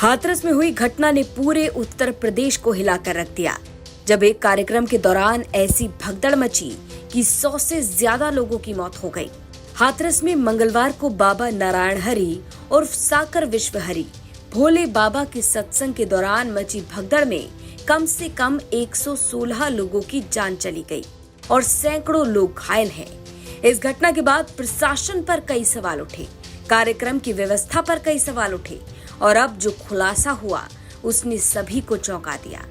हाथरस में हुई घटना ने पूरे उत्तर प्रदेश को हिलाकर रख दिया, जब एक कार्यक्रम के दौरान ऐसी भगदड़ मची कि 100 से ज्यादा लोगों की मौत हो गई। हाथरस में मंगलवार को बाबा नारायण हरि उर्फ साकर विश्व हरि भोले बाबा के सत्संग के दौरान मची भगदड़ में कम से कम 116 लोगों की जान चली गई और सैकड़ों लोग घायल हैं। इस घटना के बाद प्रशासन पर कई सवाल उठे, कार्यक्रम की व्यवस्था पर कई सवाल उठे और अब जो खुलासा हुआ उसने सभी को चौंका दिया।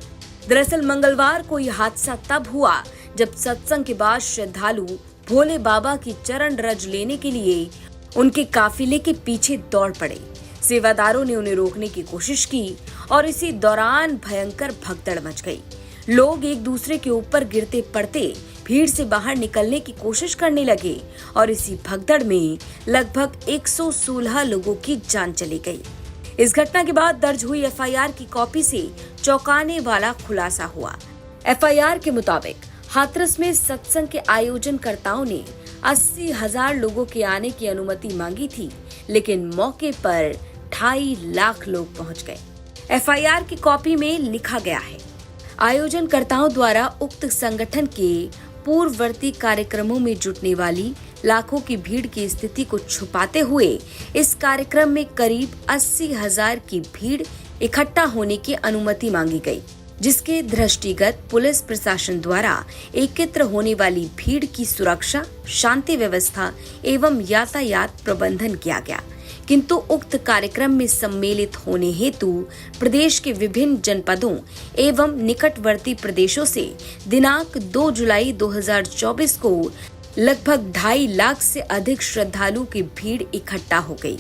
दरअसल मंगलवार को यह हादसा तब हुआ जब सत्संग के बाद श्रद्धालु भोले बाबा की चरण रज लेने के लिए उनके काफिले के पीछे दौड़ पड़े। सेवादारों ने उन्हें रोकने की कोशिश की और इसी दौरान भयंकर भगदड़ मच गई। लोग एक दूसरे के ऊपर गिरते पड़ते भीड़ से बाहर निकलने की कोशिश करने लगे और इसी भगदड़ में लगभग 116 लोगों की जान चली गई। इस घटना के बाद दर्ज हुई एफआईआर की कॉपी से चौंकाने वाला खुलासा हुआ। एफआईआर के मुताबिक हाथरस में सत्संग के आयोजनकर्ताओं ने 80,000 लोगों के आने की अनुमति मांगी थी, लेकिन मौके पर 2.5 लाख लोग पहुंच गए। एफआईआर की कॉपी में लिखा गया है, आयोजनकर्ताओं द्वारा उक्त संगठन के पूर्ववर्ती कार्यक्रमों में जुटने वाली लाखों की भीड़ की स्थिति को छुपाते हुए इस कार्यक्रम में करीब 80,000 की भीड़ इकट्ठा होने की अनुमति मांगी गई, जिसके दृष्टिगत पुलिस प्रशासन द्वारा एकत्र होने वाली भीड़ की सुरक्षा, शांति व्यवस्था एवं यातायात प्रबंधन किया गया। किंतु उक्त कार्यक्रम में सम्मिलित होने हेतु प्रदेश के विभिन्न जनपदों एवं निकटवर्ती प्रदेशों से दिनांक 2 जुलाई 2024 को लगभग 2.5 लाख से अधिक श्रद्धालु की भीड़ इकट्ठा हो गई,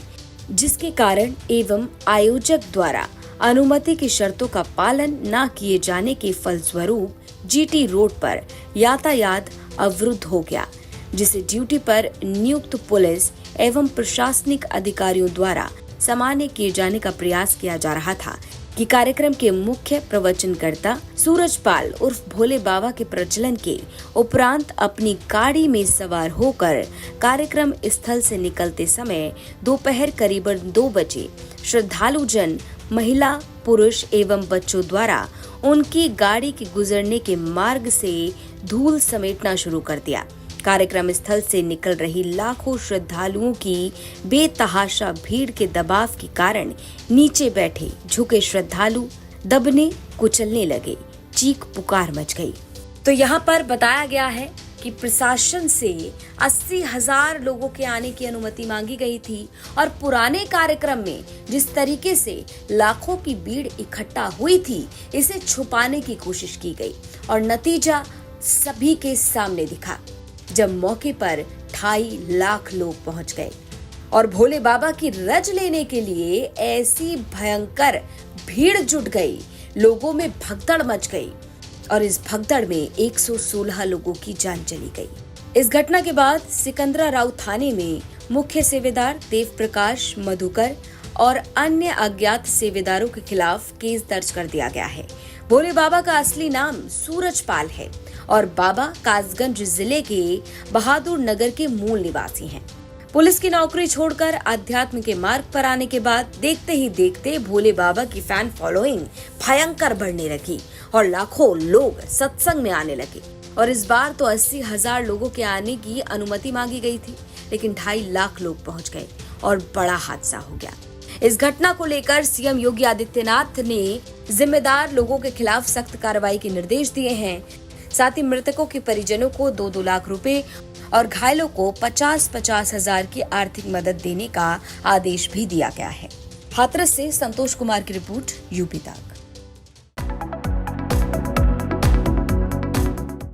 जिसके कारण एवं आयोजक द्वारा अनुमति की शर्तों का पालन न किए जाने के फलस्वरूप जीटी रोड पर यातायात अवरुद्ध हो गया, जिसे ड्यूटी पर नियुक्त पुलिस एवं प्रशासनिक अधिकारियों द्वारा सामान्य किए जाने का प्रयास किया जा रहा था कि कार्यक्रम के मुख्य प्रवचनकर्ता सूरजपाल उर्फ भोले बाबा के प्रचलन के उपरांत अपनी गाड़ी में सवार होकर कार्यक्रम स्थल से निकलते समय दोपहर करीबन 2 बजे श्रद्धालु जन, महिला, पुरुष एवं बच्चों द्वारा उनकी गाड़ी के गुजरने के मार्ग से धूल समेटना शुरू कर दिया। कार्यक्रम स्थल से निकल रही लाखों श्रद्धालुओं की बेतहाशा भीड़ के दबाव के कारण नीचे बैठे झुके श्रद्धालु दबने कुचलने लगे, चीख पुकार मच गई। तो यहाँ पर बताया गया है कि प्रशासन से 80,000 लोगों के आने की अनुमति मांगी गई थी और पुराने कार्यक्रम में जिस तरीके से लाखों की भीड़ इकट्ठा हुई थी, इसे छुपाने की कोशिश की गई और नतीजा सभी के सामने दिखा, जब मौके पर 2.5 लाख लोग पहुंच गए और भोले बाबा की रज लेने के लिए ऐसी भयंकर भीड़ जुट गई, लोगों में भगदड़ मच गई और इस भगदड़ में 116 लोगों की जान चली गई। इस घटना के बाद सिकंदराराव थाने में मुख्य सेवेदार देव प्रकाश, मधुकर और अन्य अज्ञात सेवेदारों के खिलाफ केस दर्ज कर दिया गया है। भोले बाबा का असली नाम सूरजपाल है और बाबा कासगंज जिले के बहादुर नगर के मूल निवासी हैं। पुलिस की नौकरी छोड़कर अध्यात्म के मार्ग पर आने के बाद देखते ही देखते भोले बाबा की फैन फॉलोइंग भयंकर बढ़ने लगी और लाखों लोग सत्संग में आने लगे। और इस बार तो 80,000 लोगों के आने की अनुमति मांगी गई थी, लेकिन 2.5 लाख लोग पहुंच गए और बड़ा हादसा हो गया। इस घटना को लेकर सीएम योगी आदित्यनाथ ने जिम्मेदार लोगों के खिलाफ सख्त कार्रवाई के निर्देश दिए हैं। साथ ही मृतकों के परिजनों को 2-2 लाख रुपए और घायलों को 50-50 हजार की आर्थिक मदद देने का आदेश भी दिया गया है। हाथरस से संतोष कुमार की रिपोर्ट, यूपी तक।